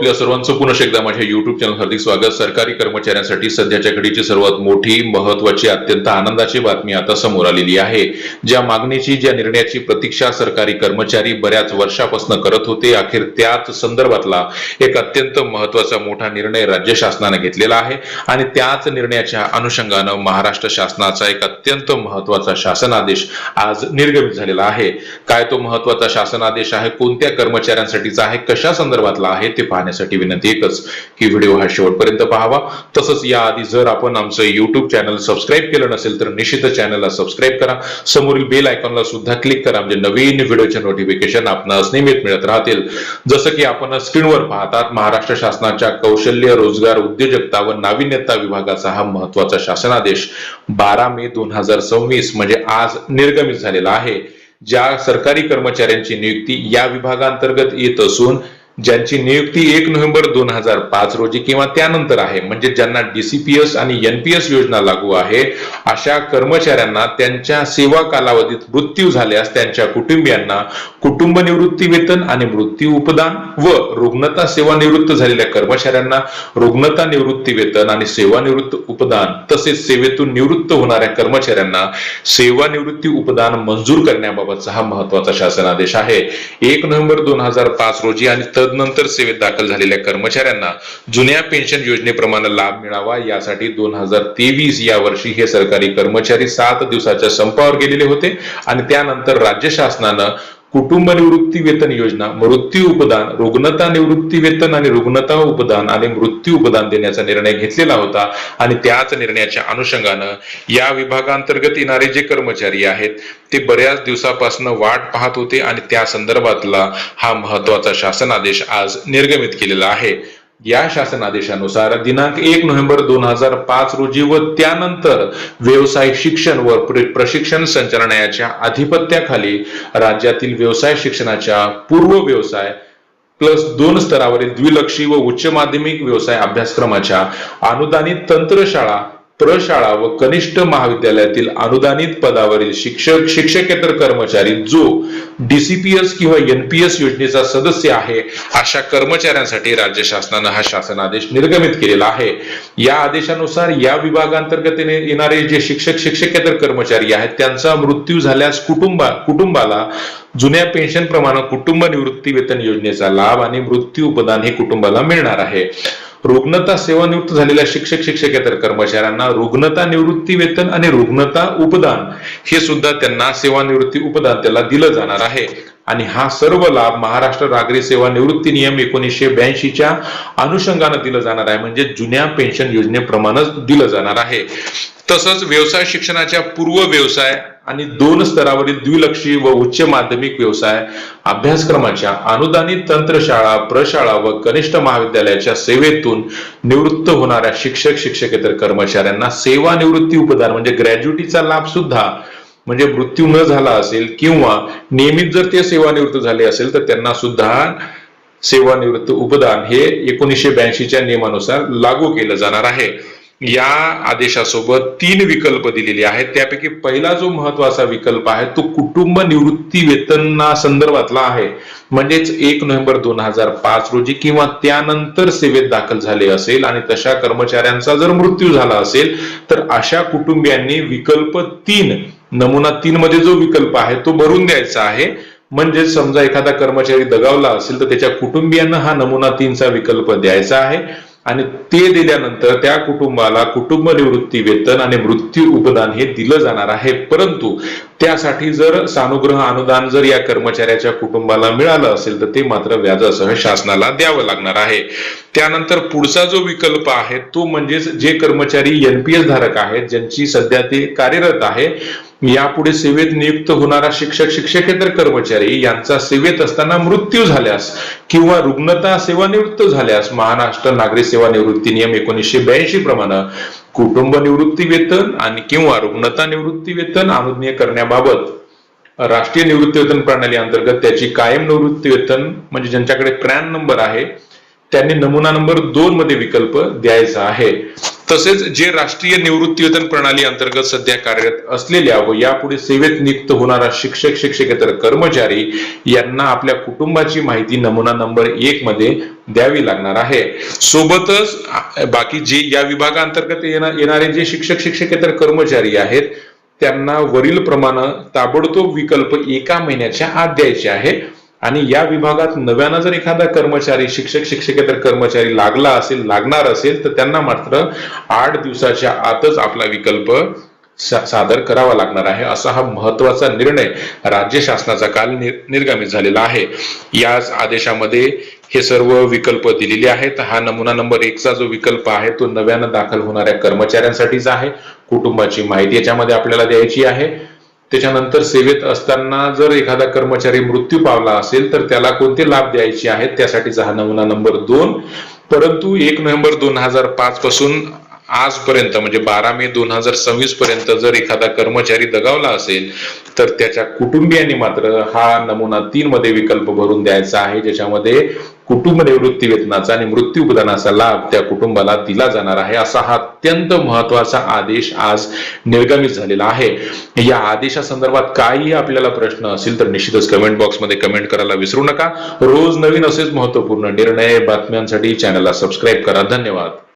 आपल्या सर्वांचं पुन्हा एकदा माझ्या युट्यूब चॅनल हार्दिक स्वागत। सरकारी कर्मचाऱ्यांसाठी सध्याच्या घडीची सर्वात मोठी, महत्त्वाची, अत्यंत आनंदाची बातमी आता समोर आलेली आहे। ज्या मागणीची, ज्या निर्णयाची प्रतीक्षा सरकारी कर्मचारी बऱ्याच वर्षापासून करत होते, अखेर त्याच संदर्भातला एक अत्यंत महत्त्वाचा मोठा निर्णय राज्य शासनाने घेतलेला आहे आणि त्याच निर्णयाच्या अनुषंगाने महाराष्ट्र शासनाचा एक अत्यंत महत्त्वाचा शासनादेश आज निर्गमित झालेला आहे। काय तो महत्त्वाचा शासनादेश आहे, कोणत्या कर्मचाऱ्यांसाठीचा आहे, कशा संदर्भातला आहे ते पाहण्यासाठी विनंती एकच की व्हिडिओ हा शेवटपर्यंत पाहावा। तसंच याआधी जर आपण आमचं YouTube चॅनल सबस्क्राइब केलं नसेल तर निश्चितच चॅनलला सबस्क्राइब करा, समोरील बेल आयकॉनला सुद्धा क्लिक करा, म्हणजे नवीन व्हिडिओचे नोटिफिकेशन आपणास नियमित मिळत राहतील। जसं की आपण स्क्रीनवर पाहतात, महाराष्ट्र शासनाच्या कौशल्य, रोजगार, उद्योजकता व नाविन्यता विभागाचा हा महत्त्वाचा शासनादेश 12 मे 2026 म्हणजे आज निर्गमित झालेला आहे। ज्या सरकारी कर्मचाऱ्यांची नियुक्ती या विभागांतर्गत येत असून ज्यांची नियुक्ती 1 नोव्हेंबर 2005 रोजी किंवा त्यानंतर आहे, म्हणजे ज्यांना डीसीपीएस आणि एनपीएस योजना लागू आहे, अशा कर्मचाऱ्यांना त्यांच्या सेवा कालावधीत मृत्यू झाल्यास त्यांच्या कुटुंबियांना कुटुंब निवृत्ती वेतन आणि मृत्यू उपदान व रुग्णता सेवानिवृत्त झालेल्या कर्मचाऱ्यांना रुग्णता निवृत्ती वेतन आणि सेवानिवृत्त उपदान, तसेच सेवेतून निवृत्त होणाऱ्या कर्मचाऱ्यांना सेवानिवृत्ती उपदान मंजूर करण्याबाबतचा हा महत्त्वाचा शासनादेश आहे। 1 नोव्हेंबर 2005 रोजी आणि तदनंतर सेवेत दाखल झालेल्या कर्मचाऱ्यांना जुन्या पेन्शन योजनेप्रमाणे लाभ मिळावा यासाठी 2023 या वर्षी हे सरकारी कर्मचारी 7 दिवसाच्या संपावर गेलेले होते आणि त्यानंतर राज्य शासनानं कुटुंब निवृत्ती वेतन योजना, मृत्यू उपदान, रुग्णता निवृत्ती वेतन आणि रुग्णता उपदान आणि मृत्यू उपदान देण्याचा निर्णय घेतलेला होता आणि त्याच निर्णयाच्या अनुषंगानं या विभागांतर्गत येणारे जे कर्मचारी आहेत ते बऱ्याच दिवसापासून वाट पाहत होते आणि त्या संदर्भातला हा महत्त्वाचा शासनादेश आज निर्गमित केलेला आहे। या शासनादेशानुसार दिनांक 1 नोव्हेंबर 2005 रोजी व त्यानंतर व्यवसाय शिक्षण व प्रशिक्षण संचालनालयाच्या अधिपत्याखाली राज्यातील व्यवसाय शिक्षणाच्या पूर्व व्यवसाय +2 स्तरावरील द्विलक्षी व उच्च माध्यमिक व्यवसाय अभ्यासक्रमाच्या अनुदानित तंत्रशाळा, प्रशाळा व कनिष्ठ महाविद्यालयातील अनुदानित पदावरील शिक्षक, शिक्षकेतर कर्मचारी जो डीसीपीएस किंवा एनपीएस योजनेचा सदस्य आहे, अशा कर्मचाऱ्यांसाठी राज्य शासनाने हा शासनादेश निर्गमित केलेला आहे। या आदेशानुसार या विभागांतर्गत येणारे जे शिक्षक, शिक्षकेतर कर्मचारी आहेत त्यांचा मृत्यू झाल्यास कुटुंबाला जुन्या पेन्शन प्रमाणे कुटुंब निवृत्ती वेतन योजनेचा लाभ आणि मृत्यू उपदान हे कुटुंबाला मिळणार आहे। रुग्णता सेवानिवृत्त झालेल्या शिक्षक, शिक्षकेतर कर्मचाऱ्यांना रुग्णता निवृत्ती वेतन आणि रुग्णता उपदान हे सुद्धा त्यांना सेवानिवृत्ती उपदान त्याला दिलं जाणार आहे आणि हा सर्व लाभ महाराष्ट्र नागरी सेवा निवृत्ती नियम 1982 च्या अनुषंगाने दिलं जाणार आहे, म्हणजे जुन्या पेन्शन योजनेप्रमाणेच दिलं जाणार आहे। तसंच व्यवसाय शिक्षणाच्या पूर्व व्यवसाय आणि 2 स्तरावरील द्विलक्षी व उच्च माध्यमिक व्यवसाय अभ्यासक्रमाच्या अनुदानित तंत्रशाळा, प्रशाळा व कनिष्ठ महाविद्यालयाच्या सेवेतून निवृत्त होणाऱ्या शिक्षक, शिक्षकेतर कर्मचाऱ्यांना सेवानिवृत्ती उपदान म्हणजे ग्रॅज्युटीचा लाभ सुद्धा, म्हणजे मृत्यू न झाला असेल किंवा नियमित जर ते सेवानिवृत्त झाले असेल तर त्यांना सुद्धा सेवानिवृत्त उपदान हे 1982 च्या नियमानुसार लागू केलं जाणार आहे। या आदेशासोबत 3 विकल्प दिलेले आहेत, त्यापैकी पहिला जो महत्त्वाचा विकल्प आहे तो कुटुंब निवृत्ती वेतना संदर्भातला आहे, म्हणजेच 1 नोव्हेंबर 2005 रोजी किंवा त्यानंतर सेवेत दाखल झाले असेल आणि तशा कर्मचाऱ्यांचा जर मृत्यू झाला असेल तर अशा कुटुंबियांनी विकल्प 3 नमुना 3 मध्ये जो विकल्प आहे तो भरून द्यायचा आहे। म्हणजे समजा एखादा कर्मचारी दगावला असेल तर त्याच्या कुटुंबियांना हा नमुना 3 चा विकल्प द्यायचा आहे आणि ते दिल्यानंतर त्या कुटुंबाला कुटुंब निवृत्ती वेतन आणि मृत्यू उपदान हे दिलं जाणार आहे। परंतु त्यासाठी जर सानुग्रह अनुदान जर या कर्मचाऱ्याच्या कुटुंबाला मिळालं असेल तर ते मात्र व्याजासह शासनाला द्यावं लागणार आहे। त्यानंतर पुढचा जो विकल्प आहे तो म्हणजे जे कर्मचारी एनपीएस धारक आहेत, ज्यांची सध्या ते कार्यरत आहे, यापुढे सेवेत नियुक्त होणारा शिक्षक, शिक्षकेतर कर्मचारी यांचा सेवेत असताना मृत्यू झाल्यास किंवा रुग्णता सेवानिवृत्त झाल्यास महाराष्ट्र नागरी सेवा निवृत्ती नियम 1982 प्रमाणे कुटुंब निवृत्ती वेतन आणि किंवा रुग्णता निवृत्ती वेतन अनुज्ञेय करण्याबाबत राष्ट्रीय निवृत्ती वेतन प्रणाली अंतर्गत त्याची कायम निवृत्ती वेतन म्हणजे ज्यांच्याकडे प्रॅन नंबर आहे त्यांनी नमुना नंबर 2 मध्ये विकल्प द्यायचा आहे. तसेच जे राष्ट्रीय निवृत्तीवेतन प्रणाली अंतर्गत सध्या कार्यरत असलेल्या व यापुढे सेवेत नियुक्त होणारा शिक्षक शिक्षकेतर कर्मचारी यांना आपल्या कुटुंबाची माहिती नमुना नंबर 1 मध्ये द्यावी लागणार आहे. सोबतच बाकी जे या विभागाअंतर्गत येणारे जे शिक्षक शिक्षकेतर कर्मचारी आहेत त्यांना वरील प्रमाणे ताबडतोब विकल्प 1 महिन्याच्या आत द्यायचे आहे. आणि या विभागात नव्यानं जर एखादा कर्मचारी शिक्षक शिक्षकेतर कर्मचारी लागणार असेल तर त्यांना मात्र 8 दिवसाच्या आतच आपला विकल्प सादर करावा लागणार आहे. असा हा महत्वाचा निर्णय राज्य शासनाचा काल निर्गमित झालेला आहे. याच आदेशामध्ये हे सर्व विकल्प दिलेले आहेत. हा नमुना नंबर 1 चा जो विकल्प आहे तो नव्यानं दाखल होणाऱ्या कर्मचाऱ्यांसाठीच आहे. कुटुंबाची माहिती याच्यामध्ये आपल्याला द्यायची आहे. त्याच्यानंतर सेवेत असताना जर एखादा कर्मचारी मृत्यू पावला असेल तर त्याला कोणते लाभ द्यायचे आहेत त्यासाठीचा हा नमुना नंबर 2. परंतु 1 नोव्हेंबर 2005 पासून आजपर्यंत म्हणजे 12 मे 2026 पर्यंत जर एखादा कर्मचारी दगावला असेल तर त्याच्या कुटुंबियांनी मात्र हा नमुना 3 मध्ये विकल्प भरून द्यायचा आहे, ज्याच्यामध्ये कुटुंब निवृत्ती वेतनाचा आणि मृत्यू उपदानाचा लाभ त्या कुटुंबाला दिला जाणार आहे. असा हा अत्यंत महत्वाचा आदेश आज निर्गमित झालेला आहे. या आदेशासंदर्भात काही आपल्याला प्रश्न असेल तर निश्चितच कमेंट बॉक्समध्ये कमेंट करायला विसरू नका. रोज नवीन असेच महत्वपूर्ण निर्णय बातम्यांसाठी चॅनलला सबस्क्राईब करा. धन्यवाद.